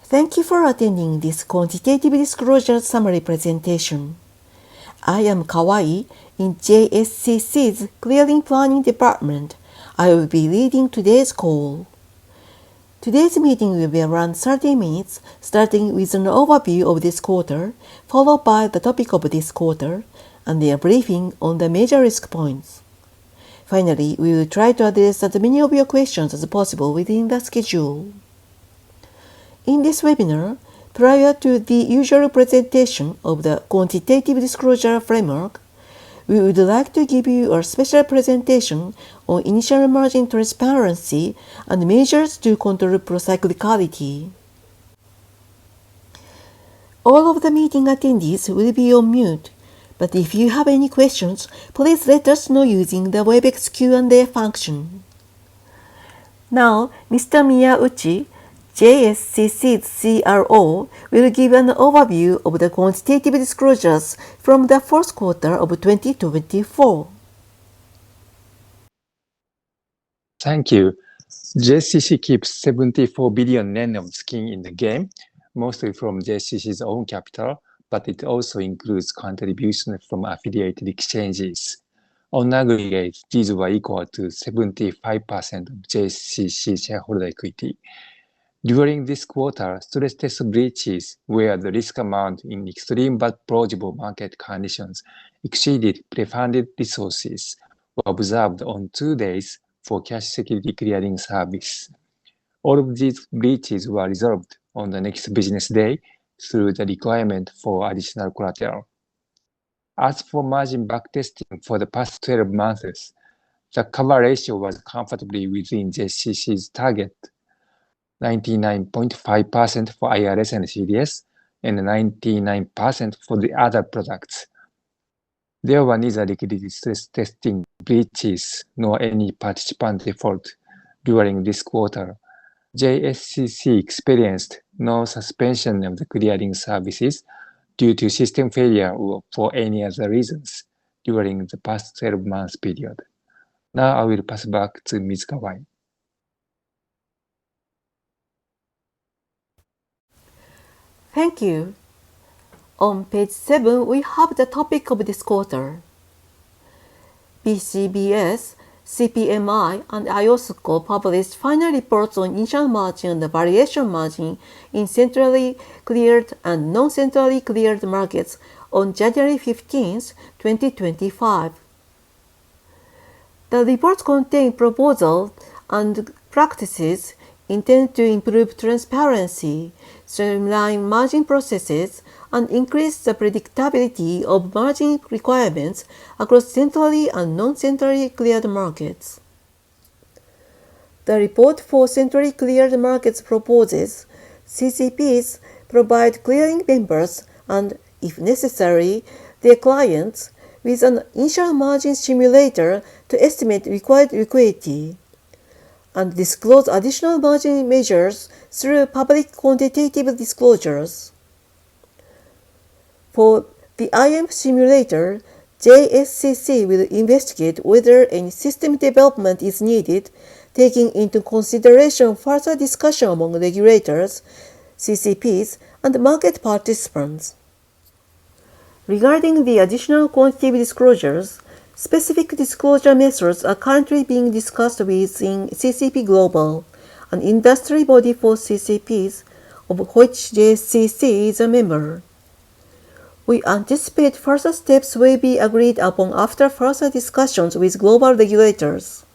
Thank you for attending this quantitative disclosure summary presentation. I am Kawai in JSCC's Clearing Planning Department. I will be leading today's call. Today's meeting will be around 30 minutes, starting with an overview of this quarter, followed by the topic of this quarter, and a briefing on the major risk points. Finally, we will try to address as many of your questions as possible within the schedule. In this webinar, prior to the usual presentation of the quantitative disclosure framework, we would like to give you a special presentation on initial margin transparency and measures to control procyclicality. All of the meeting attendees will be on mute, but if you have any questions, please let us know using the Webex Q&A function. Now, Mr. Miyauchi, JSCC's CRO, will give an overview of the quantitative disclosures from the fourth quarter of 2024. Thank you. JSCC keeps 74 billion yen of skin in the game, mostly from JSCC's own capital, but it also includes contribution from affiliated exchanges. On aggregate, these were equal to 75% of JSCC shareholder equity. During this quarter, stress test breaches, where the risk amount in extreme but plausible market conditions exceeded pre-funded resources, were observed on 2 days for cash security clearing service. All of these breaches were resolved on the next business day through the requirement for additional collateral. As for margin backtesting for the past 12 months, the cover ratio was comfortably within JSCC's target, 99.5% for IRS and CDS, and 99% for the other products. There were neither liquidity stress testing breaches nor any participant default during this quarter. JSCC experienced no suspension of the clearing services due to system failure or for any other reasons during the past 12 months period. Now I will pass back to Ms. Kawai. Thank you. On page 7, we have the topic of this quarter. BCBS, CPMI, and IOSCO published final reports on initial margin and the variation margin in centrally cleared and non-centrally cleared markets on January 15, 2025. The reports contain proposals and practices intended to improve transparency, streamline margin processes, and increase the predictability of margin requirements across centrally and non-centrally cleared markets. The report for centrally cleared markets proposes CCPs provide clearing members and, if necessary, their clients with an initial margin simulator to estimate required liquidity, and disclose additional margin measures through public quantitative disclosures. For the IM simulator, JSCC will investigate whether any system development is needed, taking into consideration further discussion among regulators, CCPs, and market participants. Regarding the additional quantitative disclosures, specific disclosure methods are currently being discussed within CCP Global, an industry body for CCPs, of which JSCC is a member. We anticipate further steps will be agreed upon after further discussions with global regulators.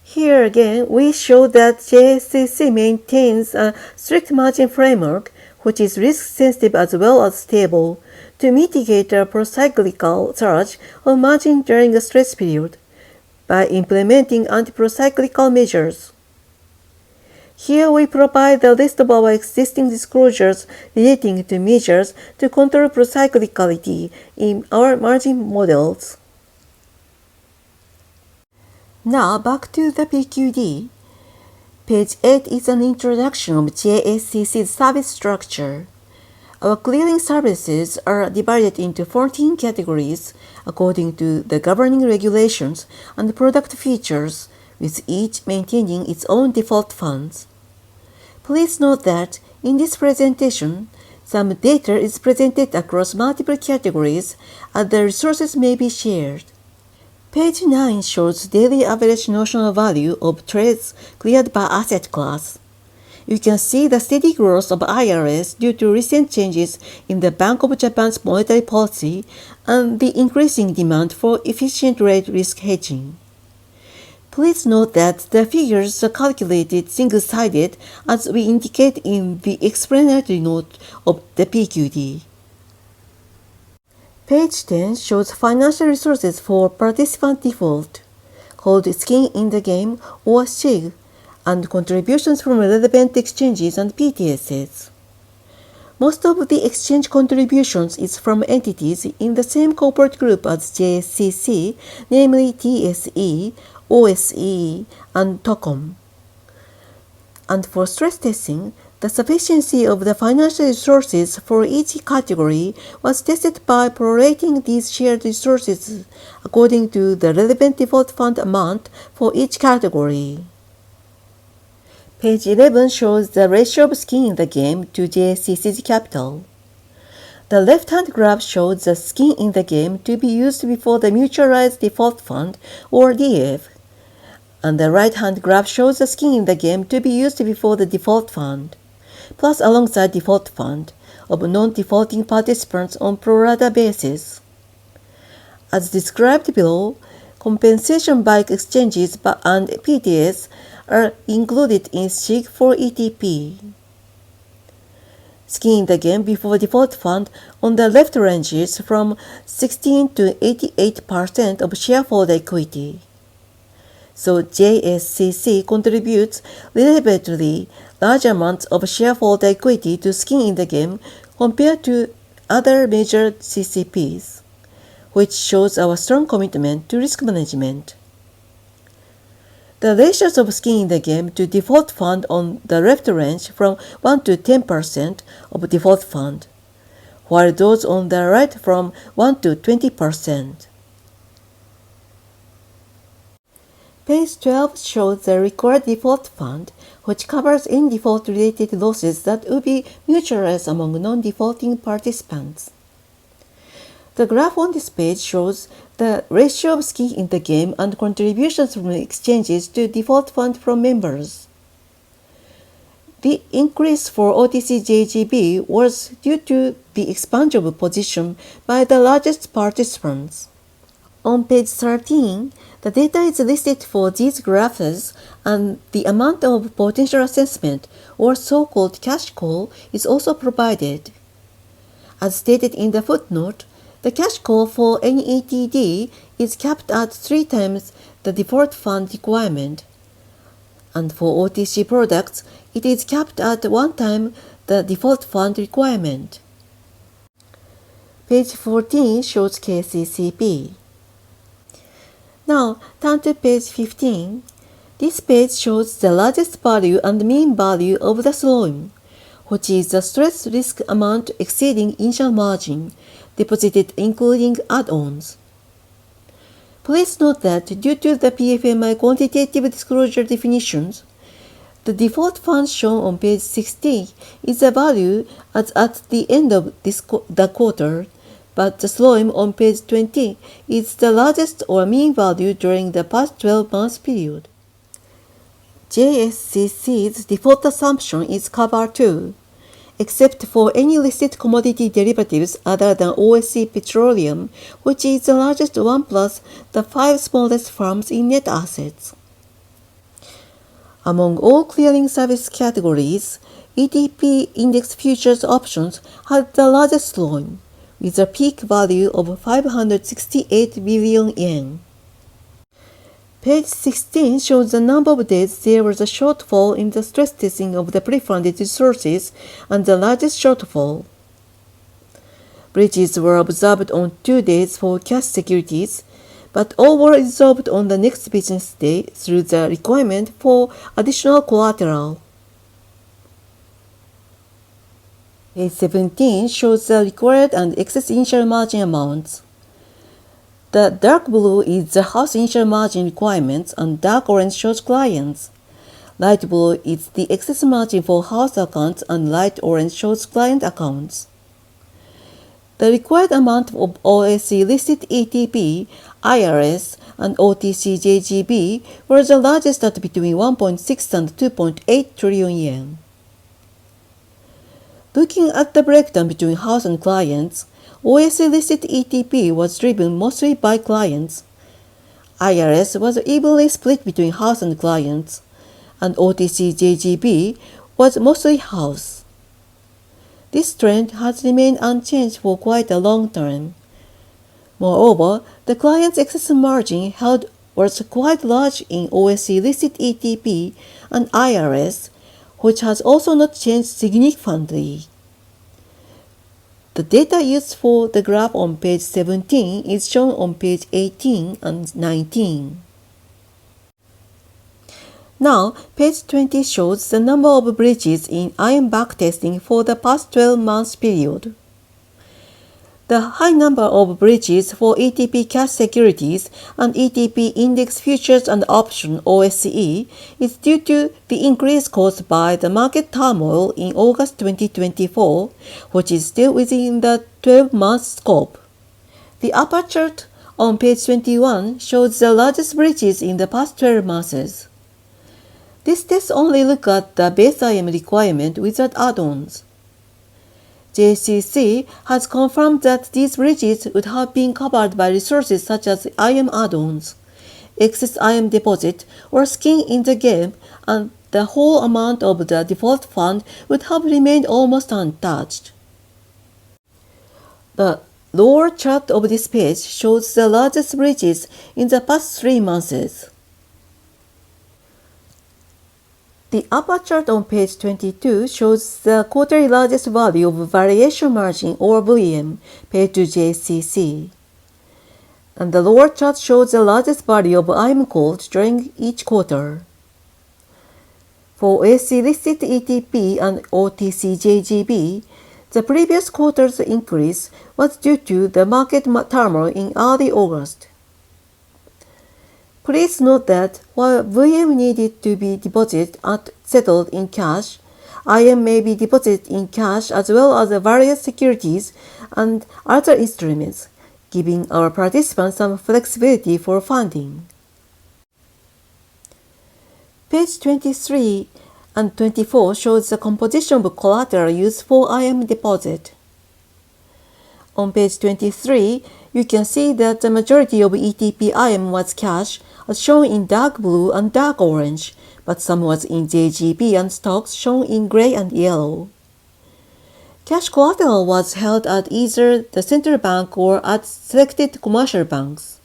Here again, we show that JSCC maintains a strict margin framework, which is risk-sensitive as well as stable, to mitigate a procyclical surge of margin during a stress period by implementing anti-procyclical measures. Here we provide the list of our existing disclosures relating to measures to control procyclicality in our margin models. Now back to the PQD. Page 8 is an introduction of JSCC's service structure. Our clearing services are divided into 14 categories according to the governing regulations and product features, with each maintaining its own default funds. Please note that in this presentation, some data is presented across multiple categories and the resources may be shared. Page 9 shows daily average notional value of trades cleared by asset class. You can see the steady growth of IRS due to recent changes in the Bank of Japan's monetary policy and the increasing demand for efficient rate risk hedging. Please note that the figures are calculated single-sided as we indicate in the explanatory note of the PQD. Page 10 shows financial resources for participant default, called Skin in the Game or SIG, and contributions from relevant exchanges and PTSs. Most of the exchange contributions is from entities in the same corporate group as JSCC, namely TSE, OSE, and TOCOM. And for stress testing, the sufficiency of the financial resources for each category was tested by prorating these shared resources according to the relevant default fund amount for each category. Page 11 shows the ratio of skin in the game to JSCC's capital. The left-hand graph shows the skin in the game to be used before the mutualized default fund or DF, and the right-hand graph shows the skin in the game to be used before the default fund, plus alongside default fund of non-defaulting participants on pro rata basis. As described below, compensation by exchanges and PTS are included in SIG for ETP. Skin in the game before default fund on the left ranges from 16 to 88% of shareholder equity. So JSCC contributes relatively large amounts of shareholder equity to skin in the game compared to other major CCPs, which shows our strong commitment to risk management. The ratios of skin in the game to default fund on the left range from 1 to 10% of default fund, while those on the right from 1 to 20%. Page 12 shows the required default fund, which covers in-default-related losses that will be mutualized among non-defaulting participants. The graph on this page shows the ratio of skin in the game and contributions from exchanges to default fund from members. The increase for OTC-JGB was due to the expansion of position by the largest participants. On page 13, the data is listed for these graphs and the amount of potential assessment or so-called cash call is also provided. As stated in the footnote, the cash call for any ATD is capped at 3 times the default fund requirement, and for OTC products, it is capped at 1 time the default fund requirement. Page 14 shows KCCP. Now, turn to page 15. This page shows the largest value and mean value of the SLOIM, which is the stress risk amount exceeding initial margin, deposited including add-ons. Please note that due to the PFMI quantitative disclosure definitions, the default fund shown on page 16 is the value as at the end of the quarter, but the SLOIM on page 20 is the largest or mean value during the past 12 months period. JSCC's default assumption is covered too, except for any listed commodity derivatives other than OSE Petroleum, which is the largest one plus the 5 smallest firms in net assets. Among all clearing service categories, ETP index futures options had the largest SLOIM, with a peak value of 568 billion yen. Page 16 shows the number of days there was a shortfall in the stress testing of the pre-funded resources and the largest shortfall. Breaches were observed on 2 days for cash securities, but all were resolved on the next business day through the requirement for additional collateral. Page 17 shows the required and excess initial margin amounts. The dark blue is the house initial margin requirements and dark orange shows clients. Light blue is the excess margin for house accounts and light orange shows client accounts. The required amount of OSE listed ETP, IRS, and OTC JGB were the largest at between 1.6 and 2.8 trillion yen. Looking at the breakdown between house and clients, OSE listed ETP was driven mostly by clients. IRS was evenly split between house and clients, and OTC JGB was mostly house. This trend has remained unchanged for quite a long time. Moreover, the client's excess margin held was quite large in OSE listed ETP and IRS, which has also not changed significantly. The data used for the graph on page 17 is shown on page 18 and 19. Now, page 20 shows the number of breaches in IM backtesting for the past 12 months period. The high number of breaches for ETP cash securities and ETP index futures and option OSE is due to the increase caused by the market turmoil in August 2024, which is still within the 12-month scope. The upper chart on page 21 shows the largest breaches in the past 12 months. This test only looks at the base IM requirement without add-ons. JSCC has confirmed that these breaches would have been covered by resources such as IM add-ons, excess IM deposit, or skin in the game, and the whole amount of the default fund would have remained almost untouched. The lower chart of this page shows the largest breaches in the past 3 months. The upper chart on page 22 shows the quarterly largest value of variation margin or VM paid to JSCC. And the lower chart shows the largest value of IM called during each quarter. For OSE listed ETP and OTC JGB, the previous quarter's increase was due to the market turmoil in early August. Please note that while VM needed to be deposited and settled in cash, IM may be deposited in cash as well as various securities and other instruments, giving our participants some flexibility for funding. Page 23 and 24 shows the composition of collateral used for IM deposit. On page 23, you can see that the majority of ETP IM was cash, as shown in dark blue and dark orange, but some was in JGB and stocks shown in gray and yellow. Cash collateral was held at either the central bank or at selected commercial banks.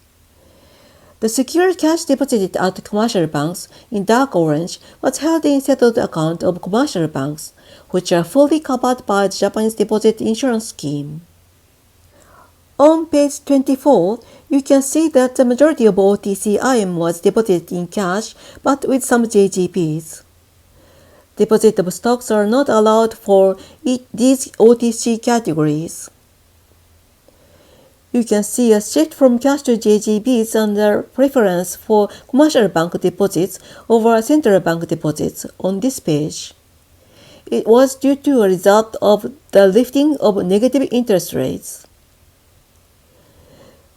The secured cash deposited at commercial banks in dark orange was held in settled account of commercial banks, which are fully covered by the Japanese Deposit Insurance Scheme. On page 24, you can see that the majority of OTC IM was deposited in cash, but with some JGBs. Deposit of stocks are not allowed for these OTC categories. You can see a shift from cash to JGBs and a preference for commercial bank deposits over central bank deposits on this page. It was due to a result of the lifting of negative interest rates.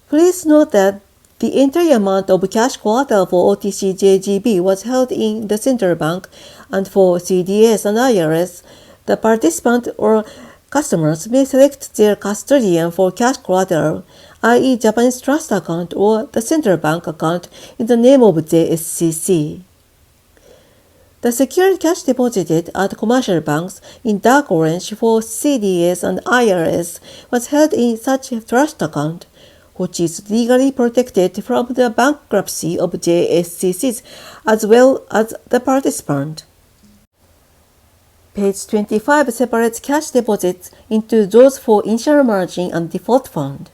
Please note that the entire amount of cash collateral for OTC JGB was held in the central bank, and for CDS and IRS, the participant or customers may select their custodian for cash collateral, i.e. Japanese trust account or the central bank account in the name of JSCC. The secured cash deposited at commercial banks in dark orange for CDS and IRS was held in such a trust account, which is legally protected from the bankruptcy of JSCCs as well as the participant. Page 25 separates cash deposits into those for initial margin and default fund.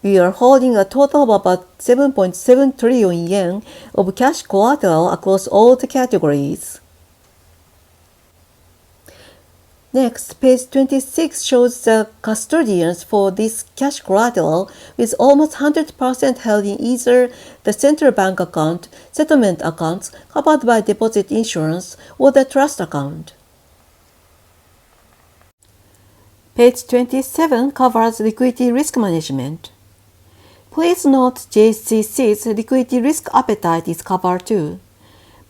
We are holding a total of about 7.7 trillion yen of cash collateral across all the categories. Next, page 26 shows the custodians for this cash collateral with almost 100% held in either the central bank account, settlement accounts covered by deposit insurance, or the trust account. Page 27 covers liquidity risk management. Please note JSCC's liquidity risk appetite is cover 2,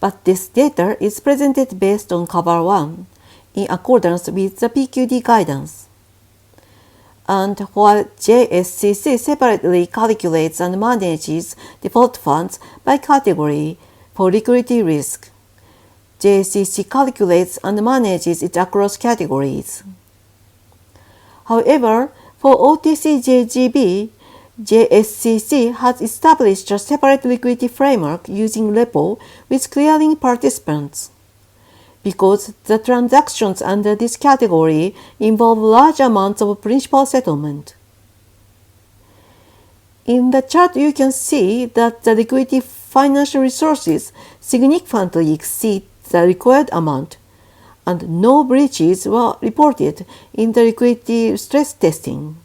but this data is presented based on cover 1. In accordance with the PQD guidance. And while JSCC separately calculates and manages default funds by category for liquidity risk, JSCC calculates and manages it across categories. However, for OTC-JGB, JSCC has established a separate liquidity framework using repo with clearing participants. Because the transactions under this category involve large amounts of principal settlement. In the chart, you can see that the liquidity financial resources significantly exceed the required amount, and no breaches were reported in the liquidity stress testing.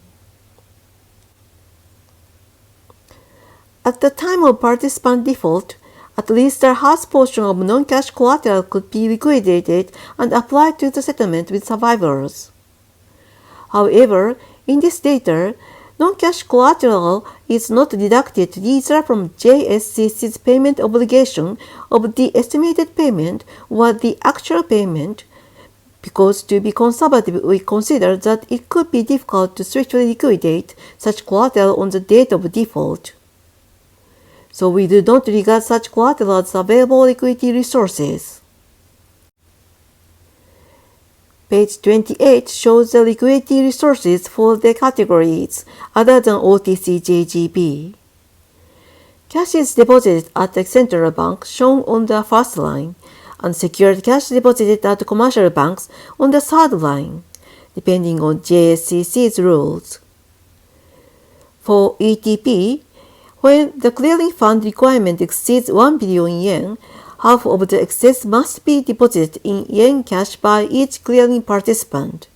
At the time of participant default, at least a half portion of non-cash collateral could be liquidated and applied to the settlement with survivors. However, in this data, non-cash collateral is not deducted either from JSCC's payment obligation of the estimated payment or the actual payment, because to be conservative we consider that it could be difficult to swiftly liquidate such collateral on the date of default. So we do not regard such collateral as available liquidity resources. Page 28 shows the liquidity resources for the categories other than OTC-JGB. Cash is deposited at the central bank shown on the first line, and secured cash deposited at commercial banks on the third line, depending on JSCC's rules. For ETP, when the clearing fund requirement exceeds 1 billion yen, half of the excess must be deposited in yen cash by each clearing participant.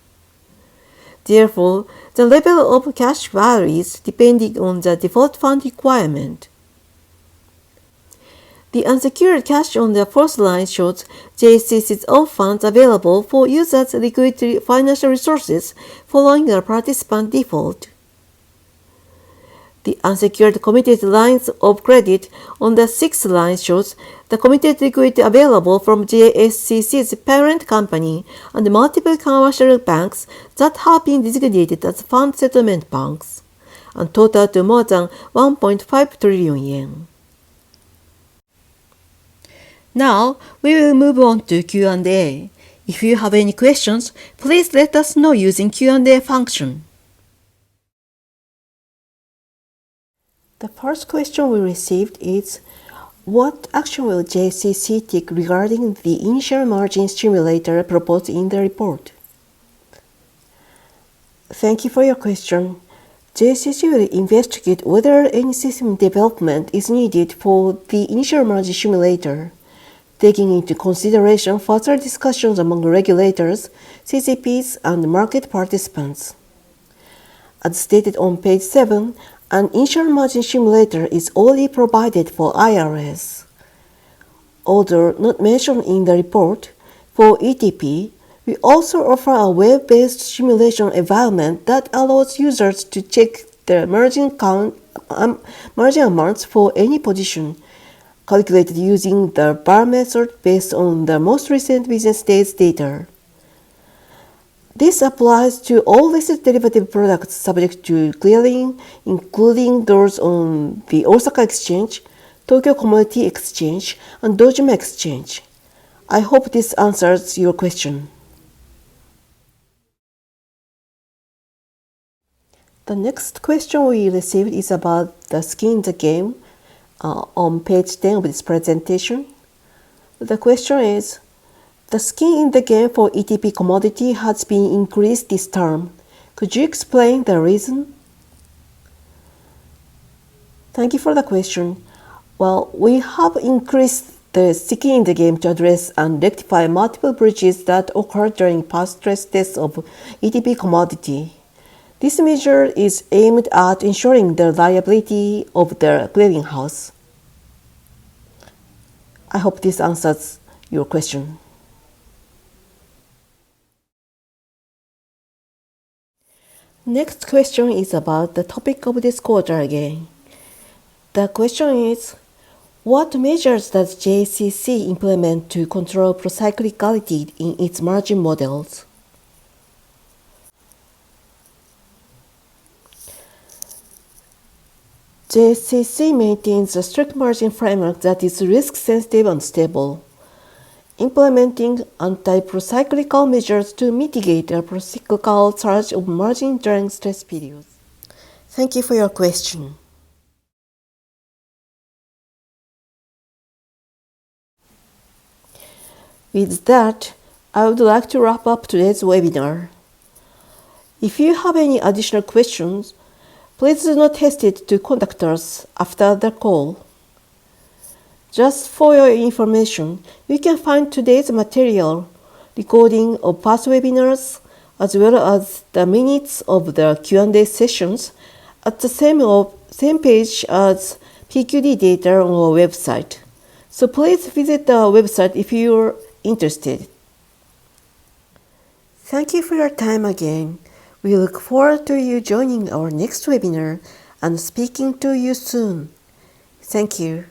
Therefore, the level of cash varies depending on the default fund requirement. The unsecured cash on the fourth line shows JSCC's own funds available for users' liquidity financial resources following a participant default. The unsecured committed lines of credit on the sixth line shows the committed liquidity available from JSCC's parent company and multiple commercial banks that have been designated as fund settlement banks, and total to more than 1.5 trillion yen. Now, we will move on to Q&A. If you have any questions, please let us know using Q&A function. The first question we received is, what action will JSCC take regarding the initial margin simulator proposed in the report? Thank you for your question. JSCC will investigate whether any system development is needed for the initial margin simulator, taking into consideration further discussions among regulators, CCPs, and market participants. As stated on page 7, an initial margin simulator is already provided for IRS. Although not mentioned in the report, for ETP, we also offer a web-based simulation environment that allows users to check the margin amounts for any position, calculated using the bar method based on the most recent business days data. This applies to all listed derivative products subject to clearing, including those on the Osaka Exchange, Tokyo Commodity Exchange, and Dojima Exchange. I hope this answers your question. The next question we received is about the skin in the game on page 10 of this presentation. The question is, the skin in the game for ETP commodity has been increased this term. Could you explain the reason? Thank you for the question. Well, we have increased the skin in the game to address and rectify multiple breaches that occurred during past stress tests of ETP commodity. This measure is aimed at ensuring the reliability of the clearinghouse. I hope this answers your question. Next question is about the topic of disclosure again. The question is, what measures does JSCC implement to control procyclicality in its margin models? JSCC maintains a strict margin framework that is risk-sensitive and stable, implementing anti-procyclical measures to mitigate a procyclical surge of margin during stress periods. Thank you for your question. With that, I would like to wrap up today's webinar. If you have any additional questions, please do not hesitate to contact us after the call. Just for your information, you can find today's material, recording of past webinars, as well as the minutes of the Q&A sessions at the same page as PQD data on our website. So please visit the website if you're interested. Thank you for your time again. We look forward to you joining our next webinar and speaking to you soon. Thank you.